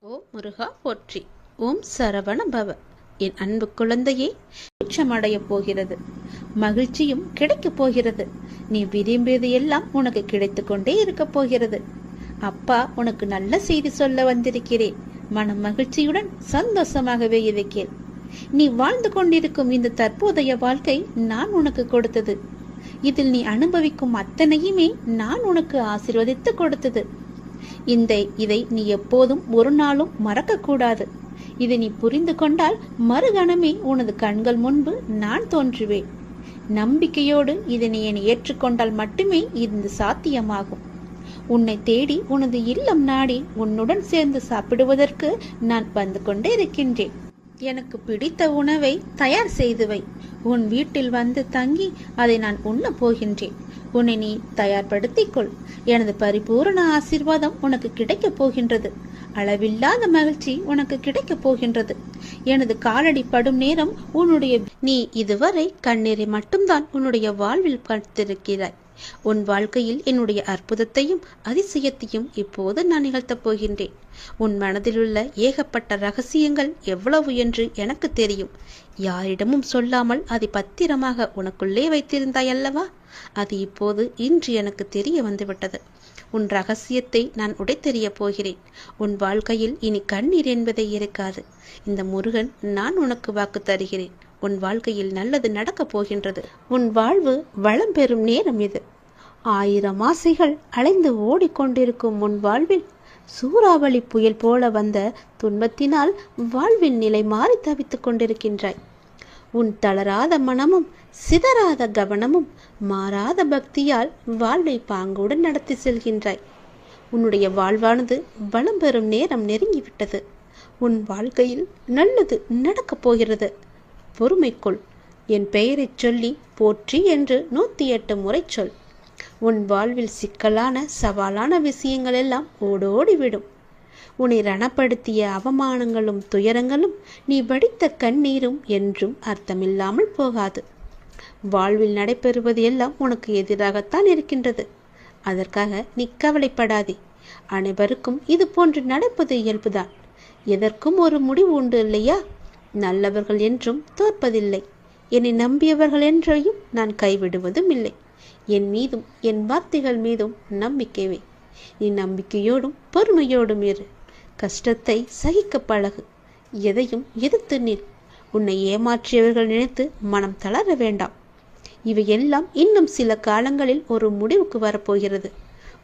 ஓம் முருகா போற்றி. ஓம் சரவண பவ. என் அன்பு குழந்தையே, உச்சமடைய போகிறது, மகிழ்ச்சியும் கிடைக்கப் போகிறது. நீ விரும்பியது எல்லாம் உனக்கு கிடைத்து கொண்டே இருக்க போகிறது. அப்பா உனக்கு நல்ல செய்தி சொல்ல வந்திருக்கிறேன். மன மகிழ்ச்சியுடன் சந்தோஷமாகவே இருக்கிறேன். நீ வாழ்ந்து கொண்டிருக்கும் இந்த தற்போதைய வாழ்க்கை நான் உனக்கு கொடுத்தது. இதில் நீ அனுபவிக்கும் அத்தனையுமே நான் உனக்கு ஆசீர்வதித்து கொடுத்தது. இதை நீ எப்போதும் ஒரு நாளும் மறக்க கூடாது. இதை நீ புரிந்து கொண்டால் மறுகணமே உனது கண்கள் முன்பு நான் தோன்றுவேன். நம்பிக்கையோடு இதை நீ ஏற்றுக்கொண்டால் மட்டுமே இது சாத்தியமாகும். உன்னை தேடி உனது இல்லம் நாடி உன்னுடன் சேர்ந்து சாப்பிடுவதற்கு நான் வந்து கொண்டே இருக்கின்றேன். எனக்கு பிடித்த உணவை தயார் செய்து வை. உன் வீட்டில் வந்து தங்கி அதை நான் உண்ண போகின்றேன். உன்னை நீ தயார்படுத்திக்கொள். எனது பரிபூரண ஆசீர்வாதம் உனக்கு கிடைக்கப் போகின்றது. அளவில்லாத மகிழ்ச்சி உனக்கு கிடைக்கப் போகின்றது. எனது காலடி படும் நேரம் நீ இதுவரை கண்ணீரை மட்டும்தான் உன்னுடைய வாழ்வில் பார்த்திருக்கிறாய். உன் வாழ்க்கையில் என்னுடைய அற்புதத்தையும் அதிசயத்தையும் இப்போது நான் நிகழ்த்தப் போகின்றேன். உன் மனதிலுள்ள ஏகப்பட்ட ரகசியங்கள் எவ்வளவு என்று எனக்கு தெரியும். யாரிடமும் சொல்லாமல் அதை பத்திரமாக உனக்குள்ளே வைத்திருந்தாய் அல்லவா? அது இப்போது இன்று எனக்கு தெரிய வந்துவிட்டது. உன் ரகசியத்தை நான் உடைத்தெறிய போகிறேன். உன் வாழ்க்கையில் இனி கண்ணீர் என்பதே இருக்காது. இந்த முருகன் நான் உனக்கு வாக்கு தருகிறேன். உன் வாழ்க்கையில் நல்லது நடக்கப் போகின்றது. உன் வாழ்வு வளம் பெறும் நேரம் இது. 1000 ஆசைகள் அலைந்து ஓடிக்கொண்டிருக்கும் உன் வாழ்வில் சூறாவளி புயல் போல வந்த துன்பத்தினால் வாழ்வின் நிலை மாறி தவித்துக் கொண்டிருக்கின்றாய். உன் தளராத மனமும் சிதறாத கவனமும் மாறாத பக்தியால் வாழ்வை பாங்குடன் நடத்தி செல்கின்றாய். உன்னுடைய வாழ்வானது வளம் பெறும் நேரம் நெருங்கிவிட்டது. உன் வாழ்க்கையில் நல்லது நடக்கப் போகிறது. பொறுமைக்குள். என் பெயரை சொல்லி போற்றி என்று 108 முறை சொல். உன் வாழ்வில் சிக்கலான சவாலான விஷயங்கள் எல்லாம் ஓடோடிவிடும். உன்னை ரணப்படுத்திய அவமானங்களும் துயரங்களும் நீ வடித்த கண்ணீரும் என்றும் அர்த்தமில்லாமல் போகாது. வாழ்வில் நடைபெறுவது எல்லாம் உனக்கு எதிராகத்தான் இருக்கின்றது. அதற்காக நீ கவலைப்படாதே. அனைவருக்கும் இது போன்று நடப்பது இயல்புதான். எதற்கும் ஒரு முடிவு உண்டு இல்லையா? நல்லவர்கள் என்றும் தோற்பதில்லை. என்னை நம்பியவர்கள் என்றையும் நான் கைவிடுவதும் இல்லை. என் மீதும் என் வார்த்தைகள் மீதும் நம்பிக்கை வை. நீ நம்பிக்கையோடும் பொறுமையோடும் இரு. கஷ்டத்தை சகிக்க பழகு. எதையும் எதிர்த்து நில். உன்னை ஏமாற்றியவர்கள் நினைத்து மனம் தளர வேண்டாம். இவையெல்லாம் இன்னும் சில காலங்களில் ஒரு முடிவுக்கு வரப்போகிறது.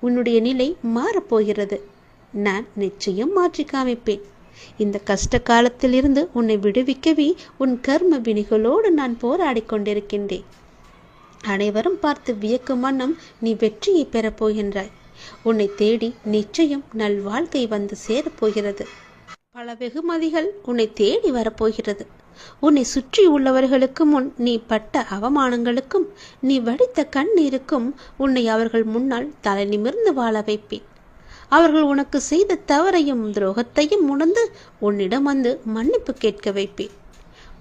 உன்னுடைய நிலை மாறப்போகிறது. நான் நிச்சயம் மாற்றி காமிப்பேன். இந்த கஷ்ட காலத்திலிருந்து உன்னை விடுவிக்கவே உன் கர்ம வினிகளோடு நான் போராடி கொண்டிருக்கின்றேன். அனைவரும் பார்த்து வியக்கும் வண்ணம் நீ வெற்றியை பெறப் போகின்றாய். உன்னை தேடி நிச்சயம் நல் வாழ்க்கை வந்து சேரப்போகிறது. பல வெகுமதிகள் உன்னை தேடி வரப்போகிறது. உன்னை சுற்றி உள்ளவர்களுக்கு முன் நீ பட்ட அவமானங்களுக்கும் நீ வடித்த கண்ணீருக்கும் உன்னை அவர்கள் முன்னால் தலை நிமிர்ந்து வாழ வைப்பேன். அவர்கள் உனக்கு செய்த தவறையும் துரோகத்தையும் உணர்ந்து உன்னிடம் வந்து மன்னிப்பு கேட்க வைப்பேன்.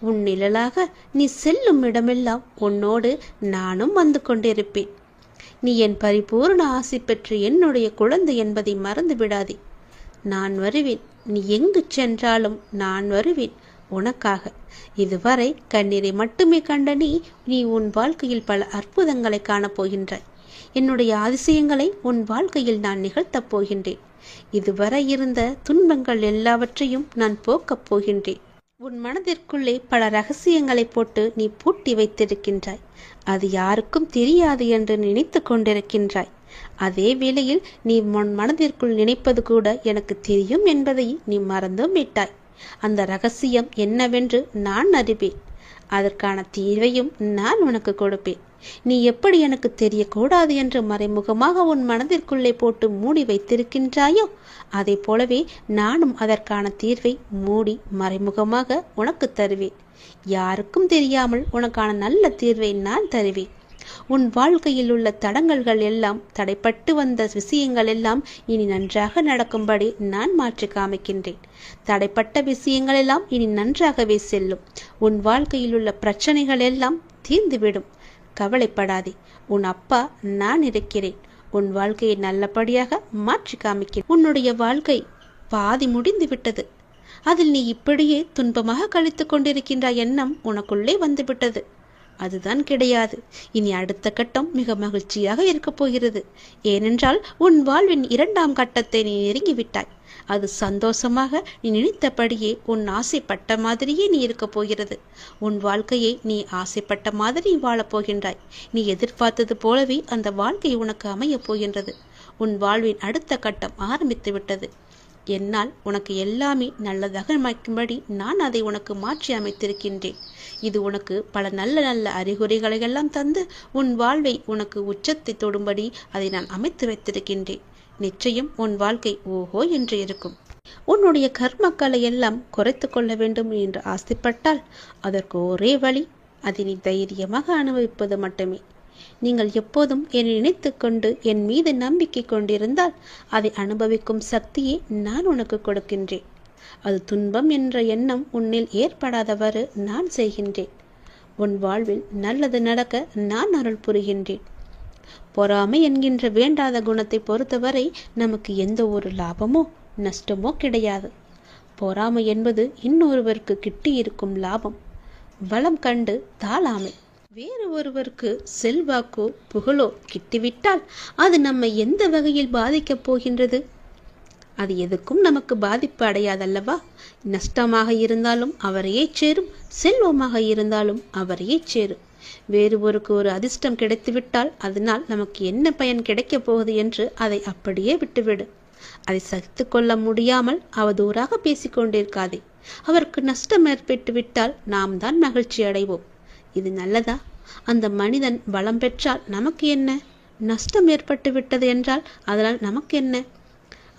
உன் நிழலாக நீ செல்லும் இடமெல்லாம் உன்னோடு நானும் வந்து கொண்டிருப்பேன். நீ என் பரிபூர்ண ஆசி பெற்று என்னுடைய குழந்தை என்பதை மறந்து விடாதே. நான் வருவேன். நீ எங்கு சென்றாலும் நான் வருவேன் உனக்காக. இதுவரை கண்ணீரை மட்டுமே கண்ட நீ உன் வாழ்க்கையில் பல அற்புதங்களை காணப்போகின்றாய். என்னுடைய அதிசயங்களை உன் வாழ்க்கையில் நான் நிகழ்த்தப் போகின்றேன். இதுவரை இருந்த துன்பங்கள் எல்லாவற்றையும் நான் போக்கப் போகின்றேன். உன் மனதிற்குள்ளே பல ரகசியங்களை போட்டு நீ பூட்டி வைத்திருக்கின்றாய். அது யாருக்கும் தெரியாது என்று நினைத்து கொண்டிருக்கின்றாய். அதே வேளையில் நீ உன் மனதிற்குள் நினைப்பது கூட எனக்கு தெரியும் என்பதை நீ மறந்தும் விட்டாய். அந்த ரகசியம் என்னவென்று நான் அறிவேன். அதற்கான தீர்வையும் நான் உனக்கு கொடுப்பேன். நீ எப்படி எனக்கு தெரியக்கூடாது என்று மறைமுகமாக உன் மனதிற்குள்ளே போட்டு மூடி வைத்திருக்கின்றாயோ அதை போலவே நானும் அதற்கான தீர்வை மூடி மறைமுகமாக உனக்கு தருவேன். யாருக்கும் தெரியாமல் உனக்கான நல்ல தீர்வை நான் தருவேன். உன் வாழ்க்கையில் உள்ள தடங்கல்கள் எல்லாம், தடைப்பட்டு வந்த விஷயங்கள் எல்லாம் இனி நன்றாக நடக்கும்படி நான் மாற்றி காமிக்கின்றேன். தடைப்பட்ட விஷயங்கள் எல்லாம் இனி நன்றாகவே செல்லும். உன் வாழ்க்கையில் உள்ள பிரச்சனைகள் எல்லாம் தீர்ந்துவிடும். கவலைப்படாதே. உன் அப்பா நான் இருக்கிறேன். உன் வாழ்க்கையை நல்லபடியாக மாற்றி காமிக்கிறேன். உன்னுடைய வாழ்க்கை பாதி முடிந்து விட்டது. அதில் நீ இப்படியே துன்பமாக கழித்து கொண்டிருக்கின்ற எண்ணம் உனக்குள்ளே வந்துவிட்டது. அதுதான் கிடையாது. இனி அடுத்த கட்டம் மிக மகிழ்ச்சியாக இருக்கப் போகிறது. ஏனென்றால் உன் வாழ்வின் 2ஆம் கட்டத்தை நீ நெருங்கிவிட்டாய். அது சந்தோஷமாக நீ நினைத்தபடியே உன் ஆசைப்பட்ட மாதிரியே நீ இருக்கப் போகிறது. உன் வாழ்க்கையை நீ ஆசைப்பட்ட மாதிரி வாழப் போகின்றாய். நீ எதிர்பார்த்தது போலவே அந்த வாழ்க்கை உனக்கு அமையப் போகின்றது. உன் வாழ்வின் அடுத்த கட்டம் ஆரம்பித்து விட்டது. என்னால் உனக்கு எல்லாமே நல்லதாக அமைக்கும்படி நான் அதை உனக்கு மாற்றி அமைத்திருக்கின்றேன். இது உனக்கு பல நல்ல நல்ல அறிகுறிகளை எல்லாம் தந்து உன் வாழ்வை உனக்கு உச்சத்தை தொடும்படி அதை நான் அமைத்து வைத்திருக்கின்றேன். நிச்சயம் உன் வாழ்க்கை ஓஹோ என்று இருக்கும். உன்னுடைய கர்மக்களை எல்லாம் குறைத்து கொள்ள வேண்டும் என்று ஆசைப்பட்டால் அதற்கு ஒரே வழி, அதை நீ தைரியமாக அனுபவிப்பது மட்டுமே. நீங்கள் எப்போதும் என்னை நினைத்து கொண்டு என் மீது நம்பிக்கை கொண்டிருந்தால் அதை அனுபவிக்கும் சக்தியை நான் உனக்கு கொடுக்கின்றேன். அது துன்பம் என்ற எண்ணம் உன்னில் ஏற்படாதவாறு நான் செய்கின்றேன். உன் வாழ்வில் நல்லது நடக்க நான் அருள் புரிகின்றேன். பொறாமை என்கின்ற வேண்டாத குணத்தை பொறுத்தவரை நமக்கு எந்த ஒரு லாபமோ நஷ்டமோ கிடையாது. பொறாமை என்பது இன்னொருவருக்கு கிட்டியிருக்கும் லாபம். வளம் கண்டு தாளாமை. வேறு ஒருவருக்கு செல்வாக்கோ புகழோ கிட்டிவிட்டால் அது நம்மை எந்த வகையில் பாதிக்கப் போகின்றது? அது எதுக்கும் நமக்கு பாதிப்பு அடையாதல்லவா? நஷ்டமாக இருந்தாலும் அவரையே சேரும், செல்வமாக இருந்தாலும் அவரையே சேரும். வேறு ஒரு அதிர்ஷ்டம் கிடைத்துவிட்டால் அதனால் நமக்கு என்ன பயன் கிடைக்கப் போகுது என்று அதை அப்படியே விட்டுவிடு. அதை சகித்து கொள்ள முடியாமல் அவதூறாக பேசிக்கொண்டிருக்காதே. அவருக்கு நஷ்டம் ஏற்பட்டு விட்டால் நாம் தான் மகிழ்ச்சி அடைவோம். இது நல்லதா? அந்த மனிதன் பலம் பெற்றால் நமக்கு என்ன? நஷ்டம் ஏற்பட்டு விட்டது என்றால் அதனால் நமக்கு என்ன?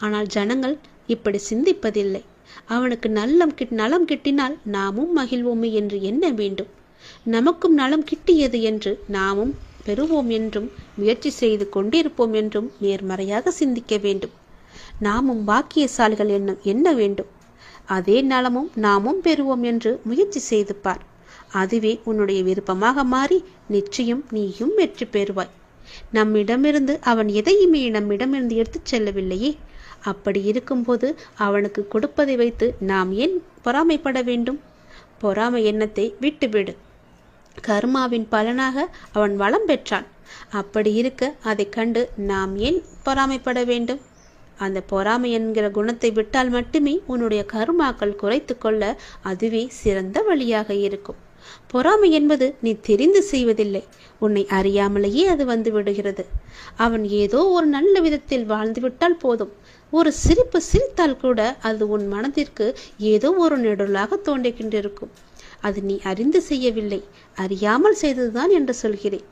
ஆனால் ஜனங்கள் இப்படி சிந்திப்பதில்லை. அவனுக்கு நலம் கிட்டினால் நாமும் மகிழ்வோமே என்று எண்ண வேண்டும். நமக்கும் நலம் கிட்டியது என்று நாமும் பெறுவோம் என்றும் முயற்சி செய்து கொண்டிருப்போம் என்றும் நேர்மறையாக சிந்திக்க வேண்டும். நாமும் பாக்கியசாலிகள் எண்ண வேண்டும். அதே நலமும் நாமும் பெறுவோம் என்று முயற்சி செய்து பார். அதுவே உன்னுடைய விருப்பமாக மாறி நிச்சயம் நீயும் வெற்றி பெறுவாய். நம்மிடமிருந்து அவன் எதையுமே நம்மிடமிருந்து எடுத்துச் செல்லவில்லையே. அப்படி இருக்கும்போது அவனுக்கு கொடுப்பதை வைத்து நாம் ஏன் பொறாமைப்பட வேண்டும்? பொறாமை எண்ணத்தை விட்டுவிடு. கர்மாவின் பலனாக அவன் வளம் பெற்றான். அப்படி இருக்க அதை கண்டு நாம் ஏன் பொறாமைப்பட வேண்டும்? அந்த பொறாமை என்கிற குணத்தை விட்டால் மட்டுமே உன்னுடைய கர்மாக்கள் குறைத்து கொள்ள அதுவே சிறந்த வழியாக இருக்கும். பொறாமை என்பது நீ தெரிந்து செய்வதில்லை, உன்னை அறியாமலேயே அது வந்து விடுகிறது. அவன் ஏதோ ஒரு நல்ல விதத்தில் வாழ்ந்துவிட்டால் போதும். ஒரு சிரிப்பு சிரித்தால் கூட அது உன் மனதிற்கு ஏதோ ஒரு நெடுலாக தோன்றிக்கொண்டிருக்கும். அது நீ அறிந்து செய்யவில்லை, அறியாமல் செய்ததுதான் என்று சொல்கிறேன்.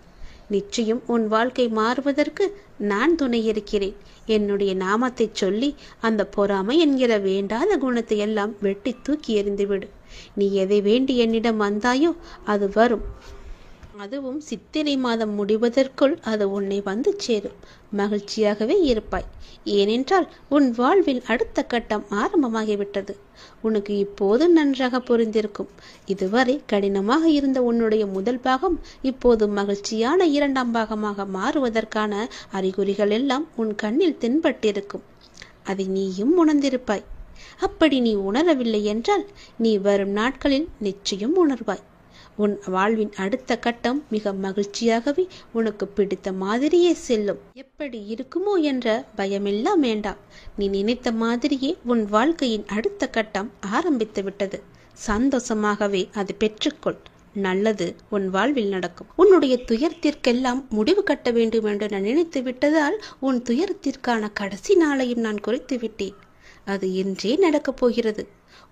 நிச்சயம் உன் வாழ்க்கை மாறுவதற்கு நான் துணை இருக்கிறேன். என்னுடைய நாமத்தை சொல்லி அந்த பொறாமை என்கிற வேண்டாத குணத்தை எல்லாம் வெட்டி தூக்கி எறிந்துவிடு. நீ எதை வேண்டி என்னிடம் வந்தாயோ அது வரும். அதுவும் சித்திரை மாதம் முடிவதற்குள் அது உன்னை வந்து சேரும். மகிழ்ச்சியாகவே இருப்பாய். ஏனென்றால் உன் வாழ்வில் அடுத்த கட்டம் ஆரம்பமாகிவிட்டது. உனக்கு இப்போது நன்றாக புரிந்திருக்கும். இதுவரை கடினமாக இருந்த உன்னுடைய முதல் பாகம் இப்போது மகிழ்ச்சியான 2ஆம் பாகமாக மாறுவதற்கான அறிகுறிகள் எல்லாம் உன் கண்ணில் தென்பட்டிருக்கும். அதை நீயும் உணர்ந்திருப்பாய். அப்படி நீ உணரவில்லை என்றால் நீ வரும் நாட்களில் நிச்சயம் உணர்வாய். உன் வாழ்வின் அடுத்த கட்டம் மிக மகிழ்ச்சியாகவே உனக்கு பிடித்த மாதிரியே செல்லும். எப்படி இருக்குமோ என்ற பயமெல்லாம் வேண்டாம். நீ நினைத்த மாதிரியே உன் வாழ்க்கையின் அடுத்த கட்டம் ஆரம்பித்து விட்டது. சந்தோஷமாகவே அதை பெற்றுக்கொள். நல்லது உன் வாழ்வில் நடக்கும். உன்னுடைய துயரத்திற்கெல்லாம் முடிவு கட்ட வேண்டும் என்று நான் நினைத்து விட்டதால் உன் துயரத்திற்கான கடைசி நாளையும் நான் குறித்து விட்டேன். அது இன்றே நடக்கப் போகிறது.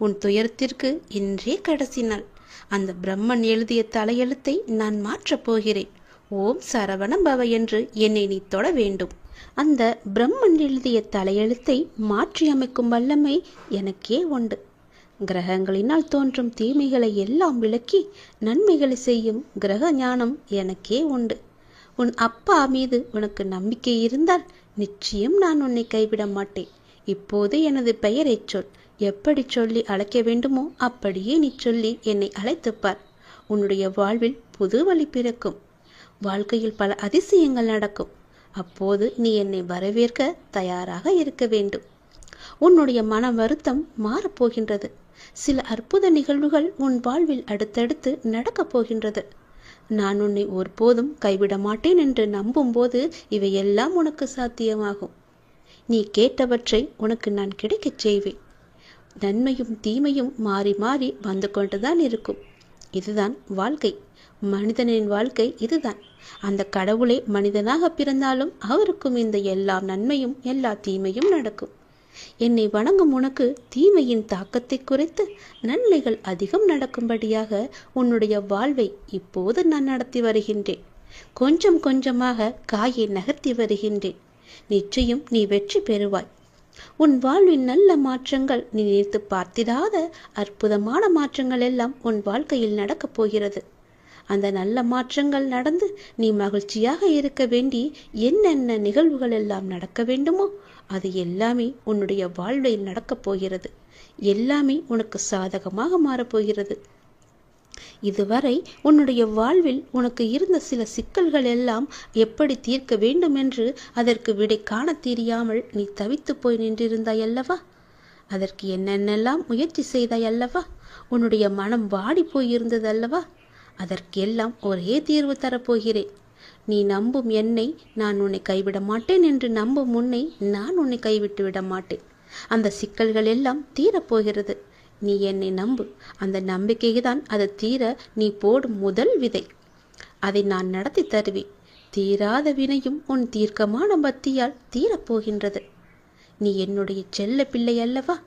உன் துயரத்திற்கு இன்றே கடைசி நாள். அந்த பிரம்மன் எழுதிய தலையெழுத்தை நான் மாற்றப் போகிறேன். ஓம் சரவண பவ என்று என்னை நீ தொட வேண்டும். அந்த பிரம்மன் எழுதிய தலையெழுத்தை மாற்றி அமைக்கும் வல்லமை எனக்கே உண்டு. கிரகங்களினால் தோன்றும் தீமைகளை எல்லாம் விலக்கி நன்மைகளை செய்யும் கிரக ஞானம் எனக்கே உண்டு. உன் அப்பா மீது உனக்கு நம்பிக்கை இருந்தால் நிச்சயம் நான் உன்னை கைவிட மாட்டேன். இப்போது எனது பெயரை சொல். எப்படி சொல்லி அழைக்க வேண்டுமோ அப்படியே நீ சொல்லி என்னை அழைத்துப்பார். உன்னுடைய வாழ்வில் புது வழி பிறக்கும். வாழ்க்கையில் பல அதிசயங்கள் நடக்கும். அப்போது நீ என்னை வரவேற்க தயாராக இருக்க வேண்டும். உன்னுடைய மன வருத்தம் மாறப்போகின்றது. சில அற்புத நிகழ்வுகள் உன் வாழ்வில் அடுத்தடுத்து நடக்கப் போகின்றது. நான் உன்னை ஒருபோதும் கைவிட மாட்டேன் என்று நம்பும் போது இவையெல்லாம் உனக்கு சாத்தியமாகும். நீ கேட்டவற்றை உனக்கு நான் கிடைக்கச் செய்வேன். நன்மையும் தீமையும் மாறி மாறி வந்து கொண்டுதான் இருக்கும். இதுதான் வாழ்க்கை. மனிதனின் வாழ்க்கை இதுதான். அந்த கடவுளே மனிதனாக பிறந்தாலும் அவருக்கும் இந்த எல்லா நன்மையும் எல்லா தீமையும் நடக்கும். என்னை வணங்கும் உனக்கு தீமையின் தாக்கத்தை குறைத்து நன்மைகள் அதிகம் நடக்கும்படியாக உன்னுடைய வாழ்வை இப்போது நான் நடத்தி வருகின்றேன். கொஞ்சம் கொஞ்சமாக காயை நகர்த்தி வருகின்றேன். நிச்சயம் நீ வெற்றி பெறுவாய். உன் வாழ்வின் நல்ல மாற்றங்கள், நீ நினைத்து பார்த்திராத அற்புதமான மாற்றங்கள் எல்லாம் உன் வாழ்க்கையில் நடக்கப் போகிறது. அந்த நல்ல மாற்றங்கள் நடந்து நீ மகிழ்ச்சியாக இருக்க வேண்டி என்னென்ன நிகழ்வுகள் எல்லாம் நடக்க வேண்டுமோ அது எல்லாமே உன்னுடைய வாழ்வில் நடக்கப் போகிறது. எல்லாமே உனக்கு சாதகமாக மாறப்போகிறது. இதுவரை உன்னுடைய வாழ்வில் உனக்கு இருந்த சில சிக்கல்கள் எல்லாம் எப்படி தீர்க்க வேண்டும் என்று அதற்கு விடை காண தெரியாமல் நீ தவித்து போய் நின்றிருந்தாய் அல்லவா? அதற்கு என்னென்னெல்லாம் முயற்சி செய்தாய் அல்லவா? உன்னுடைய மனம் வாடி போயிருந்தது அல்லவா? அதற்கெல்லாம் ஒரே தீர்வு தரப்போகிறேன். நீ நம்பும் என்னை நான் உன்னை கைவிட மாட்டேன் என்று நம்பும் உன்னை நான் உன்னை கைவிட்டு விட மாட்டேன். அந்த சிக்கல்கள் எல்லாம் தீரப்போகிறது. நீ என்னை நம்பு. அந்த நம்பிக்கைதான் அது தீர நீ போடும் முதல் விதை. அதை நான் நடத்தி தருவேன். தீராத வினையும் உன் தீர்க்கமான பக்தியால் தீரப்போகின்றது. நீ என்னுடைய செல்ல பிள்ளை அல்லவா?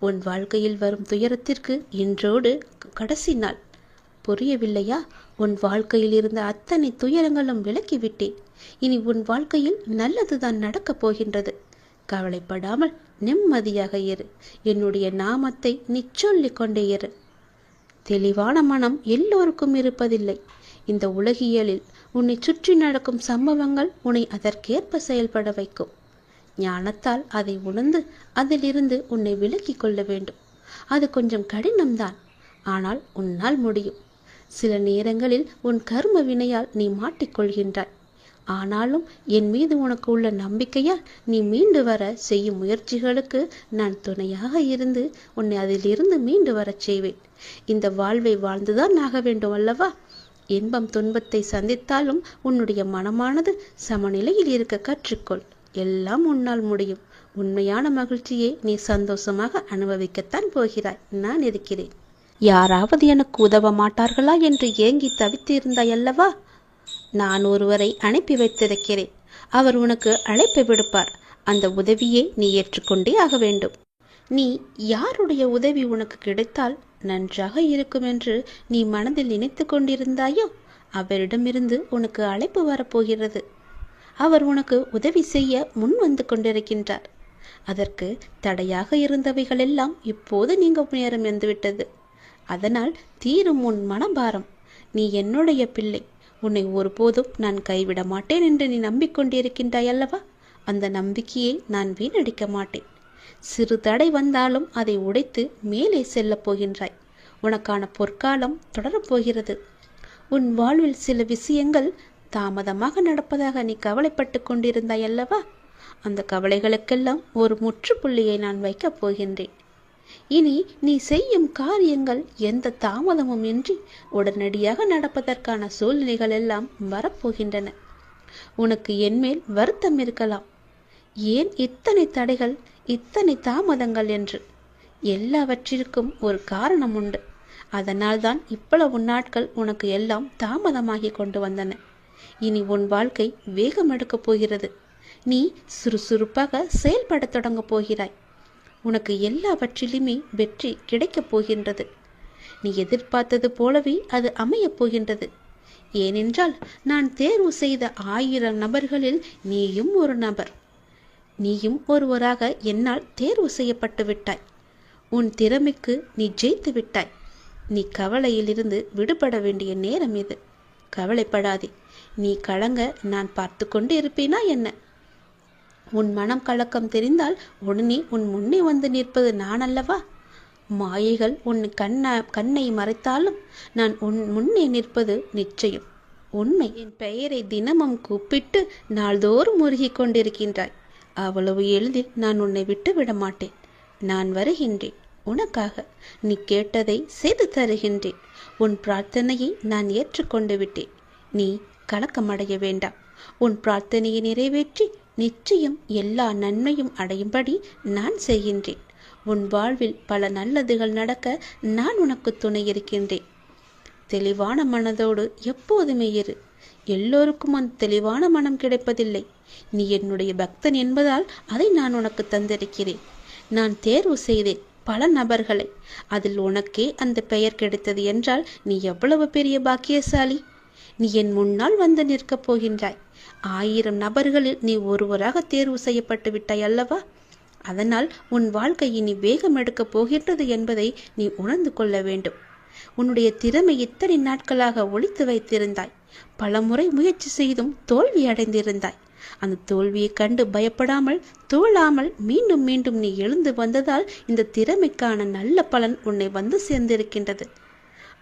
உன் வாழ்க்கையில் வரும் துயரத்திற்கு இன்றோடு கடைசி நாள். புரியவில்லையா? உன் வாழ்க்கையில் இருந்த அத்தனை துயரங்களும் விலக்கிவிட்டேன். இனி உன் வாழ்க்கையில் நல்லதுதான் நடக்கப் போகின்றது. கவலைப்படாமல் நிம்மதியாக இரு. என்னுடைய நாமத்தை நீ சொல்லிக் கொண்டே இரு. தெளிவான மனம் எல்லோருக்கும் இருப்பதில்லை. இந்த உலகியலில் உன்னை சுற்றி நடக்கும் சம்பவங்கள் உன்னை அதற்கேற்ப செயல்பட வைக்கும். ஞானத்தால் அதை உணர்ந்து அதிலிருந்து உன்னை விலக்கிக் கொள்ள வேண்டும். அது கொஞ்சம் கடினம்தான், ஆனால் உன்னால் முடியும். சில நேரங்களில் உன் கர்ம வினையால் நீ மாட்டிக்கொள்கின்றாய். ஆனாலும் என் மீது உனக்கு உள்ள நம்பிக்கையால் நீ மீண்டு வர செய்யும் முயற்சிகளுக்கு நான் துணையாக இருந்து உன்னை அதிலிருந்து மீண்டு வரச் செய்வேன். இந்த வாழ்வை வாழ்ந்துதான் ஆக வேண்டும் அல்லவா? இன்பம் துன்பத்தை சந்தித்தாலும் உன்னுடைய மனமானது சமநிலையில் இருக்க கற்றுக்கொள். எல்லாம் உன்னால் முடியும். உண்மையான மகிழ்ச்சியை நீ சந்தோஷமாக அனுபவிக்கத்தான் போகிறாய். நான் இருக்கிறேன். யாராவது எனக்கு உதவ மாட்டார்களா என்று ஏங்கி தவித்திருந்தாய் அல்லவா? நான் ஒருவரை அனுப்பி வைத்திருக்கிறேன். அவர் உனக்கு அழைப்பு விடுப்பார். அந்த உதவியை நீ ஏற்றுக்கொண்டே ஆக வேண்டும். நீ யாருடைய உதவி உனக்கு கிடைத்தால் நன்றாக இருக்கும் என்று நீ மனதில் நினைத்து கொண்டிருந்தாயோ அவரிடமிருந்து உனக்கு அழைப்பு வரப்போகிறது. அவர் உனக்கு உதவி செய்ய முன் வந்து கொண்டிருக்கின்றார். அதற்கு தடையாக இருந்தவைகளெல்லாம் இப்போது நீங்க நேரம் வந்துவிட்டது. அதனால் தீரும் உன் மனபாரம். நீ என்னுடைய பிள்ளை. உன்னை ஒருபோதும் நான் கைவிட மாட்டேன் என்று நீ நம்பிக்கொண்டிருக்கின்றாய் அல்லவா? அந்த நம்பிக்கையை நான் வீணடிக்க மாட்டேன். சிறு தடை வந்தாலும் அதை உடைத்து மேலே செல்லப் போகின்றாய். உனக்கான பொற்காலம் தொடரப்போகிறது. உன் வாழ்வில் சில விஷயங்கள் தாமதமாக நடப்பதாக நீ கவலைப்பட்டு கொண்டிருந்தாய் அல்லவா? அந்த கவலைகளுக்கெல்லாம் ஒரு முற்றுப்புள்ளியை நான் வைக்கப் போகின்றேன். இனி நீ செய்யும் காரியங்கள் எந்த தாமதமும் இன்றி உடனடியாக நடப்பதற்கான சூழ்நிலைகள் எல்லாம் வரப்போகின்றன. உனக்கு என்மேல் வருத்தம் இருக்கலாம். ஏன் இத்தனை தடைகள், இத்தனை தாமதங்கள் என்று. எல்லாவற்றிற்கும் ஒரு காரணம் உண்டு. அதனால்தான் இவ்வளவு நாட்கள் உனக்கு எல்லாம் தாமதமாகி கொண்டு வந்தன. இனி உன் வாழ்க்கை வேகம் எடுக்கப் போகிறது. நீ சுறுசுறுப்பாக செயல்பட தொடங்கப் போகிறாய். உனக்கு எல்லாவற்றிலுமே வெற்றி கிடைக்கப் போகின்றது. நீ எதிர்பார்த்தது போலவே அது அமையப் போகின்றது. ஏனென்றால் நான் தேர்வு செய்த 1000 நபர்களில் நீயும் ஒரு நபர். நீயும் ஒருவராக என்னால் தேர்வு செய்யப்பட்டு விட்டாய். உன் திறமைக்கு நீ ஜெயித்து விட்டாய். நீ கவலையிலிருந்து விடுபட வேண்டிய நேரம் இது. கவலைப்படாதே. நீ கலங்க நான் பார்த்து கொண்டு இருப்பேனா என்ன? உன் மனம் கலக்கம் தெரிந்தால் உடனே உன் முன்னே வந்து நிற்பது நான் அல்லவா? மாயைகள் உன் கண்ணை மறைத்தாலும் நான் உன் முன்னே நிற்பது நிச்சயம் உண்மை. என் பெயரை தினமும் கூப்பிட்டு நாள்தோறும் முருகி கொண்டிருக்கின்றாய். அவ்வளவு எளிதில் நான் உன்னை விட்டு விட மாட்டேன். நான் வருகின்றேன். உனக்காக நீ கேட்டதை செய்து தருகின்றேன். உன் பிரார்த்தனையை நான் ஏற்றுக்கொண்டு விட்டேன். நீ கலக்கமடைய வேண்டாம். உன் பிரார்த்தனையை நிறைவேற்றி நிச்சயம் எல்லா நன்மையும் அடையும்படி நான் செய்கின்றேன். உன் வாழ்வில் பல நல்லதுகள் நடக்க நான் உனக்கு துணை இருக்கின்றேன். தெளிவான மனதோடு எப்போதுமே இரு. எல்லோருக்கும் அந்த தெளிவான மனம் கிடைப்பதில்லை. நீ என்னுடைய பக்தன் என்பதால் அதை நான் உனக்கு தந்திருக்கிறேன். நான் தேர்வு செய்தேன் பல நபர்களை. அதில் உனக்கே அந்த பெயர் கிடைத்தது என்றால் நீ எவ்வளவு பெரிய பாக்கியசாலி. நீ என் முன்னால் வந்து நிற்கப் போகின்றாய். 1000 நபர்களில் நீ ஒருவராக தேர்வு செய்யப்பட்டு விட்டாய் அல்லவா? அதனால் உன் வாழ்க்கை இனி வேகம் எடுக்கப் போகின்றது என்பதை நீ உணர்ந்து கொள்ள வேண்டும். உன்னுடைய திறமை இத்தனை நாட்களாக ஒளித்து வைத்திருந்தாய். பல முறை முயற்சி செய்தும் தோல்வி அடைந்திருந்தாய். அந்த தோல்வியை கண்டு பயப்படாமல் தோழாமல் மீண்டும் மீண்டும் நீ எழுந்து வந்ததால் இந்த திறமைக்கான நல்ல பலன் உன்னை வந்து சேர்ந்திருக்கின்றது.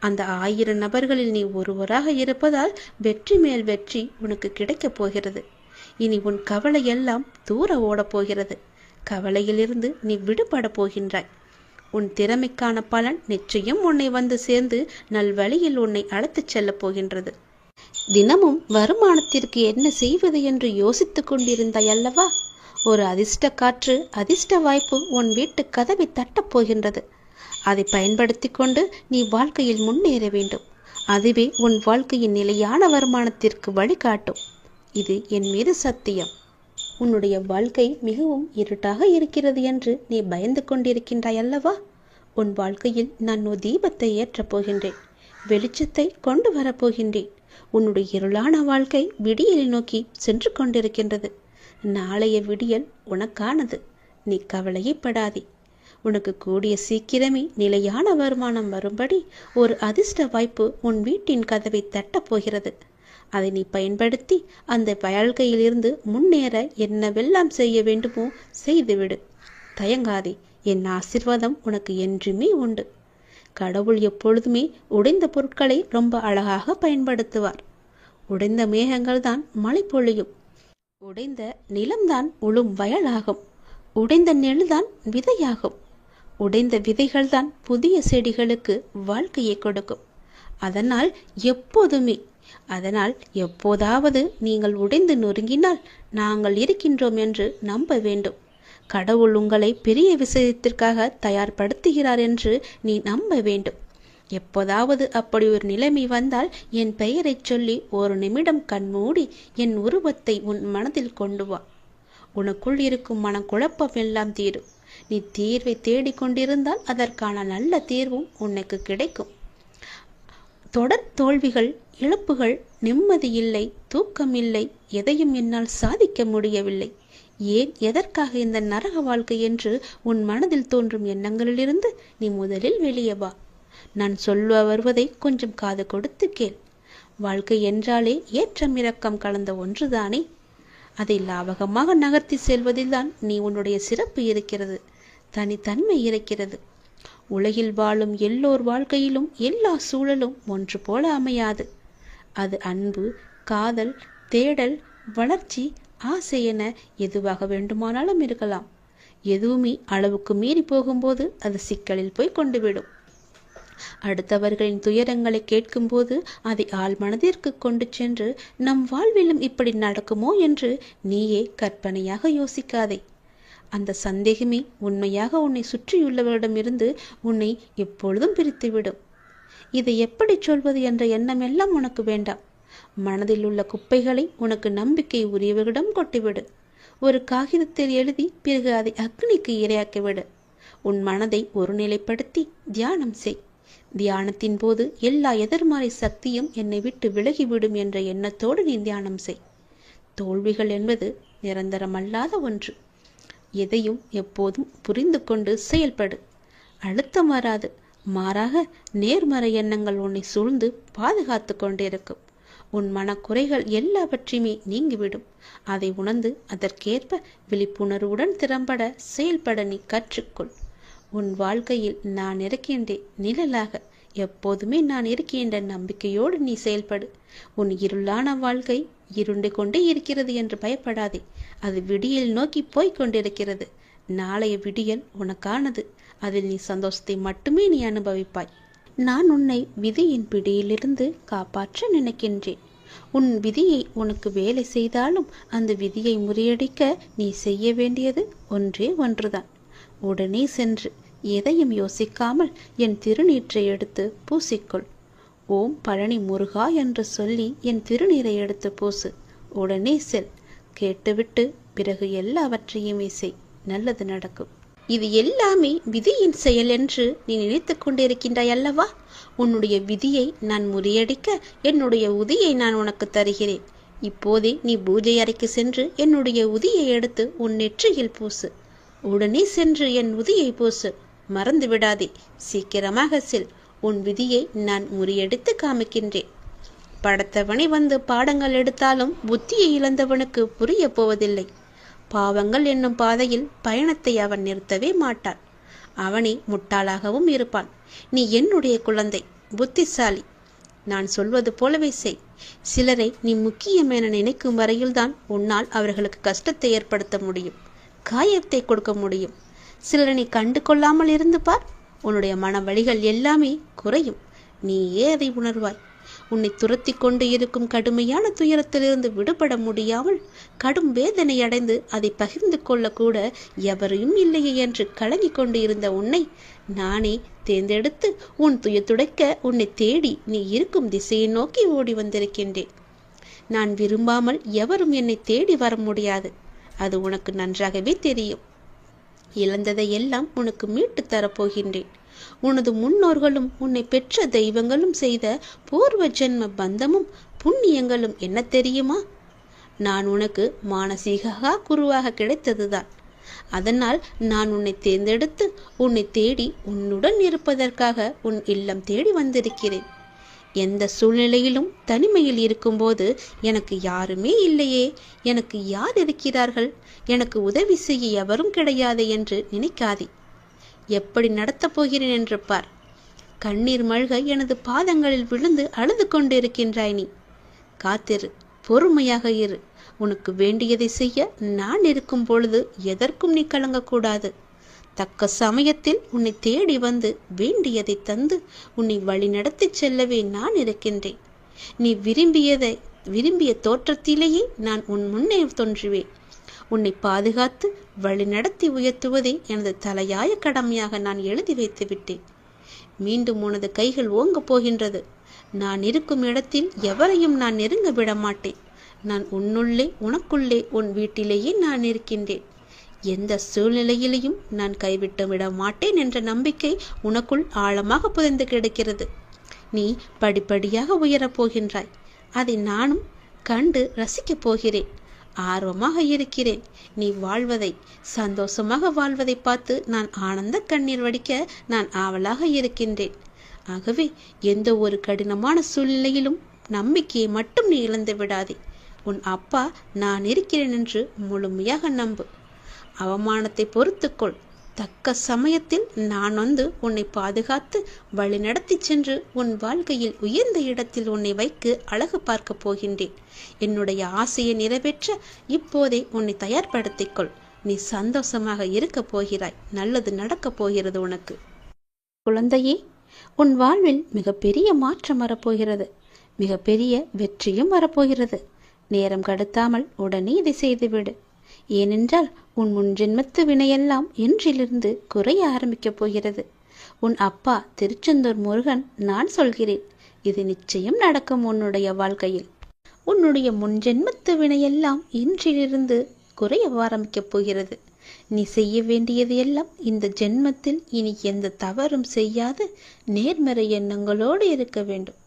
அந்த 1000 நபர்களில் நீ ஒருவராக இருப்பதால் வெற்றி மேல் வெற்றி உனக்கு கிடைக்கப் போகிறது. இனி உன் கவலை எல்லாம் தூர ஓடப் போகிறது. கவலையிலிருந்து நீ விடுபட போகின்றாய். உன் திறமைக்கான பலன் நிச்சயம் உன்னை வந்து சேர்ந்து நல்வழியில் உன்னை அழைத்துச் செல்லப் போகின்றது. தினமும் வருமானத்திற்கு என்ன செய்வது என்று யோசித்துக் கொண்டிருந்தாய் அல்லவா? ஒரு அதிர்ஷ்ட காற்று, அதிர்ஷ்ட வாய்ப்பு உன் வீட்டு கதவை தட்டப் போகின்றது. அதை பயன்படுத்தி கொண்டு நீ வாழ்க்கையில் முன்னேற வேண்டும். அதுவே உன் வாழ்க்கையின் நிலையான வருமானத்திற்கு வழிகாட்டும். இது என் மீது சத்தியம். உன்னுடைய வாழ்க்கை மிகவும் இருட்டாக இருக்கிறது என்று நீ பயந்து கொண்டிருக்கின்றாய் அல்லவா? உன் வாழ்க்கையில் நான் ஒரு தீபத்தை ஏற்றப் போகின்றேன். வெளிச்சத்தை கொண்டு வரப்போகின்றேன். உன்னுடைய இருளான வாழ்க்கை விடியலை நோக்கி சென்று கொண்டிருக்கின்றது. நாளைய விடியல் உனக்கானது. நீ கவலையப்படாதே. உனக்கு கூடிய சீக்கிரமே நிலையான வருமானம் வரும்படி ஒரு அதிர்ஷ்ட வாய்ப்பு உன் வீட்டின் கதவை தட்டப் போகிறது. அதை நீ பயன்படுத்தி அந்த வாழ்க்கையிலிருந்து முன்னேற என்னவெல்லாம் செய்ய வேண்டுமோ செய்துவிடு. தயங்காதே. என் ஆசீர்வாதம் உனக்கு என்றுமே உண்டு. கடவுள் எப்பொழுதுமே உடைந்த பொருட்களை ரொம்ப அழகாக பயன்படுத்துவார். உடைந்த மேகங்கள் தான் மழை பொழியும். உடைந்த நிலம்தான் உழும் வயலாகும். உடைந்த நெல்தான் விதையாகும். உடைந்த விதைகள்தான் புதிய செடிகளுக்கு வாழ்க்கையை கொடுக்கும். அதனால் எப்போதாவது நீங்கள் உடைந்து நொறுங்கினால் நாங்கள் இருக்கின்றோம் என்று நம்ப வேண்டும். கடவுள் உங்களை பெரிய விஷயத்திற்காக தயார்படுத்துகிறார் என்று நீ நம்ப வேண்டும். எப்போதாவது அப்படி ஒரு நிலைமை வந்தால் என் பெயரை சொல்லி ஒரு நிமிடம் கண்மூடி என் உருவத்தை உன் மனதில் கொண்டு வா. உனக்குள் இருக்கும் மனக்குழப்பம் எல்லாம் தீரும். நீ தீர்வை தேடிக்கொண்டிருந்தால் அதற்கான நல்ல தீர்வும் உனக்கு கிடைக்கும். தொடர் தோல்விகள், இழப்புகள், நிம்மதி இல்லை, தூக்கம் இல்லை, எதையும் என்னால் சாதிக்க முடியவில்லை, ஏன் எதற்காக இந்த நரக வாழ்க்கை என்று உன் மனதில் தோன்றும் எண்ணங்களிலிருந்து நீ முதலில் வெளியே வா. நான் சொல்ல வருவதை கொஞ்சம் காது கொடுத்து கேள். வாழ்க்கை என்றாலே ஏற்றம் இறக்கம் கலந்த ஒன்றுதானே. அதை லாபகமாக நகர்த்தி செல்வதில்தான் நீ உன்னுடைய சிறப்பு இருக்கிறது. தனித்தன்மை இருக்கிறது. உலகில் வாழும் எல்லோர் வாழ்க்கையிலும் எல்லா சூழலும் ஒன்று போல அமையாது. அது அன்பு, காதல், தேடல், வளர்ச்சி, ஆசை என எதுவாக வேண்டுமானாலும் இருக்கலாம். எதுவுமே அளவுக்கு மீறி போகும்போது அது சிக்கலில் போய் கொண்டுவிடும். அடுத்தவர்களின் துயரங்களை கேட்கும்போது அதை ஆள் மனதிற்கு கொண்டு சென்று நம் வாழ்விலும் இப்படி நடக்குமோ என்று நீயே கற்பனையாக யோசிக்காதே. அந்த சந்தேகமே உண்மையாக உன்னை சுற்றியுள்ளவரிடமிருந்து உன்னை எப்பொழுதும் பிரித்துவிடும். இதை எப்படி சொல்வது என்ற எண்ணம் எல்லாம் உனக்கு வேண்டாம். மனதில் உள்ள குப்பைகளை உனக்கு நம்பிக்கை உரியவர்களிடம் கொட்டிவிடு. ஒரு காகிதத்தில் எழுதி பிறகு அதை அக்னிக்கு இரையாக்கிவிடு. உன் மனதை ஒருநிலைப்படுத்தி தியானம் செய். தியானத்தின் போது எல்லா எதிர்மறை சக்தியும் என்னை விட்டு விலகிவிடும் என்ற எண்ணத்தோடு நீ தியானம் செய். தோல்விகள் என்பது நிரந்தரமல்லாத ஒன்று. எதையும் எப்போதும் புரிந்து கொண்டு செயல்படு. அழுத்தம் வராது. மாறாக நேர்மறை எண்ணங்கள் உன்னை சூழ்ந்து பாதுகாத்து கொண்டிருக்கும். உன் மனக்குறைகள் எல்லாவற்றையுமே நீங்கிவிடும். அதை உணர்ந்து அதற்கேற்ப விழிப்புணர்வுடன் திறம்பட செயல்பட நீ கற்றுக்கொள். உன் வாழ்க்கையில் நான் இருக்கின்றேன் நிழலாக. எப்போதுமே நான் இருக்கின்ற நம்பிக்கையோடு நீ செயல்படு. உன் இருளான வாழ்க்கை இருண்டு கொண்டே இருக்கிறது என்று பயப்படாதே. அது விடியல் நோக்கி போய்கொண்டிருக்கிறது. நாளைய விடியல் உனக்கானது. அதில் நீ சந்தோஷத்தை மட்டுமே நீ அனுபவிப்பாய். நான் உன்னை விதியின் பிடியிலிருந்து காப்பாற்ற நினைக்கின்றேன். உன் விதியை உனக்கு வேலை செய்தாலும் அந்த விதியை முறியடிக்க நீ செய்ய வேண்டியது ஒன்றே ஒன்றுதான். உடனே சென்று எதையும் யோசிக்காமல் என் திருநீற்றை எடுத்து பூசிக்கொள். ஓம் பழனி முருகா என்று சொல்லி என் திருநீரை எடுத்து பூசு. உடனே செல். கேட்டுவிட்டு பிறகு எல்லாவற்றையுமே செய். நல்லது நடக்கும். இது எல்லாமே விதியின் செயல் என்று நீ நினைத்து கொண்டிருக்கின்றாய் அல்லவா? உன்னுடைய விதியை நான் முறியடிக்க என்னுடைய உதியை நான் உனக்கு தருகிறேன். இப்போதே நீ பூஜை அறைக்கு சென்று என்னுடைய உதியை எடுத்து உன் நெற்றியில் பூசு. உடனே சென்று என் உதியை பூசு. மறந்து விடாதே. சீக்கிரமாக செல். உன் விதியை நான் முறியடித்து காமிக்கின்றேன். படத்தவனை வந்து பாடங்கள் எடுத்தாலும் புத்தியை இழந்தவனுக்கு புரிய போவதில்லை. பாவங்கள் என்னும் பாதையில் பயணத்தை அவன் நிறுத்தவே மாட்டான். அவனே முட்டாளாகவும் இருப்பான். நீ என்னுடைய குழந்தை, புத்திசாலி. நான் சொல்வது போலவே செய். சிலரை நீ முக்கியம் என நினைக்கும் வரையில்தான் உன்னால் அவர்களுக்கு கஷ்டத்தை ஏற்படுத்த முடியும், காயத்தை கொடுக்க முடியும். சிலரை நீ கண்டு கொள்ளாமல் இருந்து பார். உன்னுடைய மன வலிகள் எல்லாமே குறையும். நீயே அதை உணர்வாய். உன்னை துரத்தி கொண்டு இருக்கும் கடுமையான துயரத்திலிருந்து விடுபட முடியாமல் கடும் வேதனை அடைந்து அதை பகிர்ந்து கொள்ளக்கூட எவரையும் இல்லையே என்று கலங்கி கொண்டு இருந்த உன்னை நானே தேர்ந்தெடுத்து உன் துயர் துடைக்க உன்னை தேடி நீ இருக்கும் திசையை நோக்கி ஓடி வந்திருக்கின்றேன். நான் விரும்பாமல் எவரும் என்னை தேடி வர முடியாது. அது உனக்கு நன்றாகவே தெரியும். இழந்ததை எல்லாம் உனக்கு மீட்டு தரப்போகின்றேன். உனது முன்னோர்களும் உன்னை பெற்ற தெய்வங்களும் செய்த பூர்வ ஜென்ம பந்தமும் புண்ணியங்களும் என்ன தெரியுமா? நான் உனக்கு மானசீக குருவாக கிடைத்ததுதான். அதனால் நான் உன்னை தேர்ந்தெடுத்து உன்னை தேடி உன்னுடன் இருப்பதற்காக உன் இல்லம் தேடி வந்திருக்கிறேன். எந்த சூழ்நிலையிலும் தனிமையில் இருக்கும்போது எனக்கு யாருமே இல்லையே, எனக்கு யார் இருக்கிறார்கள், எனக்கு உதவி செய்ய எவரும் கிடையாது என்று நினைக்காதே. எப்படி நடத்தப் போகிறேன் என்று பார். கண்ணீர் மல்க எனது பாதங்களில் விழுந்து அழுது கொண்டிருக்கின்றாய் நீ. காத்திரு, பொறுமையாக இரு. உனக்கு வேண்டியதை செய்ய நான் இருக்கும் பொழுது எதற்கும் நீ கலங்கக்கூடாது. தக்க சமயத்தில் உன்னை தேடி வந்து வேண்டியதை தந்து உன்னை வழி நடத்தி செல்லவே நான் இருக்கின்றேன். நீ விரும்பிய தோற்றத்திலேயே நான் உன் முன்னே தோன்றுவேன். உன்னை பாதுகாத்து வழி நடத்தி உயர்த்துவதே எனது தலையாய கடமையாக நான் எழுதி வைத்து விட்டேன். மீண்டும் உனது கைகள் ஓங்கப் போகின்றது. நான் இருக்கும் இடத்தில் எவரையும் நான் நெருங்க விட மாட்டேன். நான் உன்னுள்ளே, உனக்குள்ளே, உன் வீட்டிலேயே நான் இருக்கின்றேன். எந்த சூழ்நிலையிலையும் நான் கைவிட்டு விட மாட்டேன் என்ற நம்பிக்கை உனக்குள் ஆழமாக புதைந்து கிடக்கிறது. நீ படிப்படியாக உயரப் போகின்றாய். அதை நானும் கண்டு ரசிக்கப் போகிறேன். ஆர்வமாக இருக்கிறேன். நீ வாழ்வதை, சந்தோஷமாக வாழ்வதை பார்த்து நான் ஆனந்த கண்ணீர் வடிக்க நான் ஆவலாக இருக்கின்றேன். ஆகவே எந்த ஒரு கடினமான சூழ்நிலையிலும் நம்பிக்கையை மட்டும் நீ இழந்து விடாதே. உன் அப்பா நான் இருக்கிறேன் என்று முழுமையாக நம்பு. அவமானத்தை பொறுத்துக்கொள். தக்க சமயத்தில் நான் வந்து உன்னை பாதுகாத்து வழி நடத்தி சென்று உன் வாழ்க்கையில் உயர்ந்த இடத்தில் உன்னை வைக்க அழகு பார்க்க போகின்றேன். என்னுடைய ஆசையை நிறைவேற்ற இப்போதே உன்னை தயார்படுத்திக்கொள். நீ சந்தோஷமாக இருக்க போகிறாய். நல்லது நடக்கப் போகிறது உனக்கு. குழந்தையே, உன் வாழ்வில் மிகப்பெரிய மாற்றம் வரப்போகிறது. மிகப்பெரிய வெற்றியும் வரப்போகிறது. நேரம் கடத்தாமல் உடனே இதை செய்துவிடு. ஏனென்றால் உன் முன்ஜென்மத்து வினையெல்லாம் இன்றிலிருந்து குறைய ஆரம்பிக்கப் போகிறது. உன் அப்பா திருச்செந்தூர் முருகன் நான் சொல்கிறேன். இது நிச்சயம் நடக்கும் உன்னுடைய வாழ்க்கையில். உன்னுடைய முன்ஜென்மத்து வினையெல்லாம் இன்றிலிருந்து குறைய ஆரம்பிக்கப் போகிறது. நீ செய்ய வேண்டியது எல்லாம் இந்த ஜென்மத்தில் இனி எந்த தவறும் செய்யாது நேர்மறை எண்ணங்களோடு இருக்க வேண்டும்.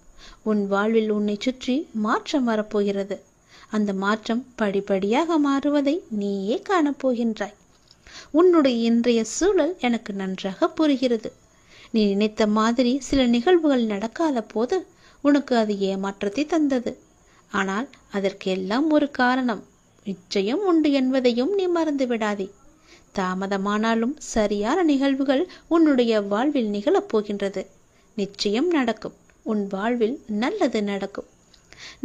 உன் வாழ்வில் உன்னை சுற்றி மாற்றம் வரப்போகிறது. அந்த மாற்றம் படிப்படியாக மாறுவதை நீயே காணப்போகின்றாய். உன்னுடைய இன்றைய சூழல் எனக்கு நன்றாக புரிகிறது. நீ நினைத்த மாதிரி சில நிகழ்வுகள் நடக்காத போது உனக்கு அது ஏமாற்றத்தை தந்தது. ஆனால் அதற்கு எல்லாம் ஒரு காரணம் நிச்சயம் உண்டு என்பதையும் நீ மறந்து விடாதே. தாமதமானாலும் சரியான நிகழ்வுகள் உன்னுடைய வாழ்வில் நிகழப்போகின்றது. நிச்சயம் நடக்கும். உன் வாழ்வில் நல்லது நடக்கும்.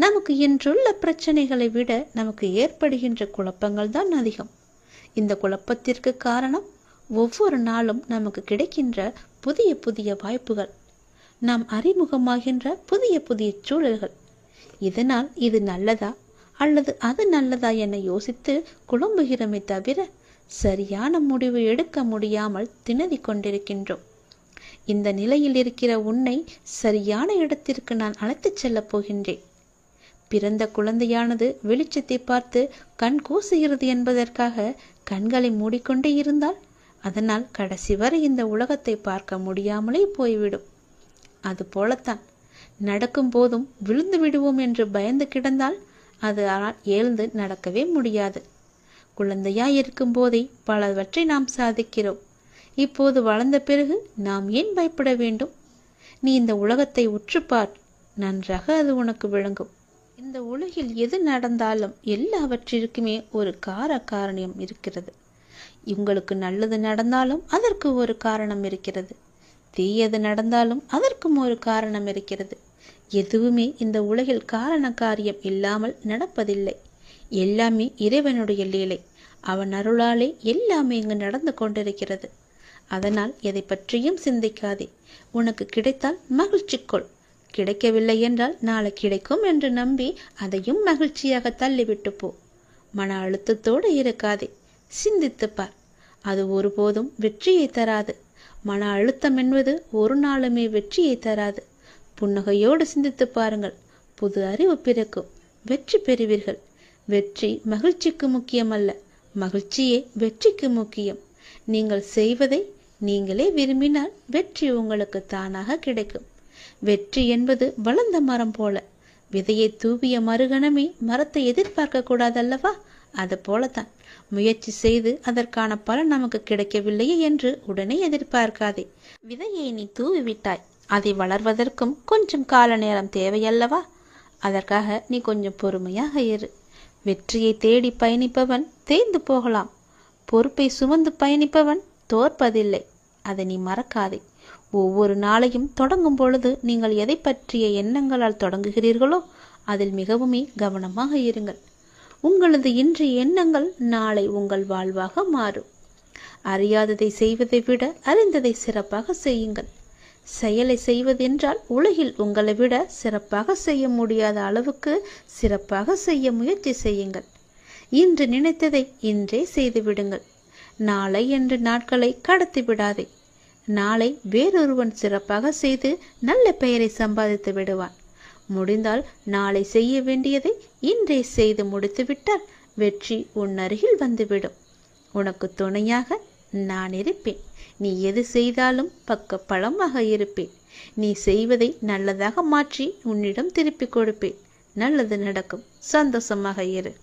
நமக்கு இன்றுள்ள பிரச்சனைகளை விட நமக்கு ஏற்படுகின்ற குழப்பங்கள் தான் அதிகம். இந்த குழப்பத்திற்கு காரணம் ஒவ்வொரு நாளும் நமக்கு கிடைக்கின்ற புதிய புதிய வாய்ப்புகள், நாம் அறிமுகமாகின்ற புதிய புதிய சூழல்கள். இதனால் இது நல்லதா அல்லது அது நல்லதா என யோசித்து குழம்புகிறோமே தவிர சரியான முடிவு எடுக்க முடியாமல் திணறிக் கொண்டிருக்கின்றோம். இந்த நிலையில் இருக்கிற உன்னை சரியான இடத்திற்கு நான் அழைத்துச் செல்லப் போகின்றேன். பிறந்த குழந்தையானது வெளிச்சத்தை பார்த்து கண் கூசுகிறது என்பதற்காக கண்களை மூடிக்கொண்டே இருந்தால் அதனால் கடைசி வரை இந்த உலகத்தை பார்க்க முடியாமலே போய்விடும். அது போலத்தான் நடக்கும் போதும் விழுந்து விடுவோம் என்று பயந்து கிடந்தால் அது எழுந்து நடக்கவே முடியாது. குழந்தையாய் இருக்கும் போதே பலவற்றை நாம் சாதிக்கிறோம். இப்போது வளர்ந்த பிறகு நாம் ஏன் பயப்பட வேண்டும்? நீ இந்த உலகத்தை உற்றுப்பார், நன்றாக அது உனக்கு விளங்கும். இந்த உலகில் எது நடந்தாலும் எல்லாவற்றிற்குமே ஒரு காரணம் இருக்கிறது. உங்களுக்கு நல்லது நடந்தாலும் அதற்கு ஒரு காரணம் இருக்கிறது, தீயது நடந்தாலும் அதற்கும் ஒரு காரணம் இருக்கிறது. எதுவுமே இந்த உலகில் காரண காரியம் இல்லாமல் நடப்பதில்லை. எல்லாமே இறைவனுடைய லீலை. அவன் அருளாலே எல்லாமே இங்கு நடந்து கொண்டிருக்கிறது. அதனால் எதை பற்றியும் சிந்திக்காதே. உனக்கு கிடைத்தால் மகிழ்ச்சி கொள், கிடைக்கவில்லை என்றால் நாளை கிடைக்கும் என்று நம்பி அதையும் மகிழ்ச்சியாக தள்ளிவிட்டு போ. மன அழுத்தத்தோடு இருக்காதே, சிந்தித்து பார். அது ஒருபோதும் வெற்றியை தராது. மன அழுத்தம் என்பது ஒரு நாளுமே வெற்றியை தராது. புன்னகையோடு சிந்தித்து பாருங்கள், புது அறிவு பிறக்கும், வெற்றி பெறுவீர்கள். வெற்றி மகிழ்ச்சிக்கு முக்கியமல்ல, மகிழ்ச்சியே வெற்றிக்கு முக்கியம். நீங்கள் செய்வதை நீங்களே விரும்பினால் வெற்றி உங்களுக்கு தானாக கிடைக்கும். வெற்றி என்பது வளர்ந்த மரம் போல, விதையை தூவிய மறுகணமே மரத்தை எதிர்பார்க்க கூடாதல்லவா? அது போலத்தான் முயற்சி செய்து அதற்கான பலன் நமக்கு கிடைக்கவில்லையே என்று உடனே எதிர்பார்க்காதே. விதையை நீ தூவிவிட்டாய், அதை வளர்வதற்கும் கொஞ்சம் கால நேரம் தேவையல்லவா? அதற்காக நீ கொஞ்சம் பொறுமையாக இரு. வெற்றியை தேடி பயணிப்பவன் தேய்ந்து போகலாம், பொறுப்பை சுமந்து பயணிப்பவன் தோற்பதில்லை. அதை நீ மறக்காதே. ஒவ்வொரு நாளையும் தொடங்கும் பொழுது நீங்கள் எதை பற்றிய எண்ணங்களால் தொடங்குகிறீர்களோ அதில் மிகவுமே கவனமாக இருங்கள். உங்களது இன்றைய எண்ணங்கள் நாளை உங்கள் வாழ்வாக மாறும். அறியாததை செய்வதை விட அறிந்ததை சிறப்பாக செய்யுங்கள். செயலை செய்வதென்றால் உலகில் உங்களை விட சிறப்பாக செய்ய முடியாத அளவுக்கு சிறப்பாக செய்ய முயற்சி செய்யுங்கள். இன்று நினைத்ததை இன்றே செய்து விடுங்கள். நாளை என்று நாட்களை கடத்தி விடாதே. நாளை வேறொருவன் சிறப்பாக செய்து நல்ல பெயரை சம்பாதித்து விடுவான். முடிந்தால் நாளை செய்ய வேண்டியதை இன்றே செய்து முடித்துவிட்டால் வெற்றி உன் அருகில் வந்துவிடும். உனக்கு துணையாக நான் இருப்பேன். நீ எது செய்தாலும் பக்க பலமாக இருப்பேன். நீ செய்வதை நல்லதாக மாற்றி உன்னிடம் திருப்பிக் கொடுப்பேன். நல்லது நடக்கும். சந்தோஷமாக இரு.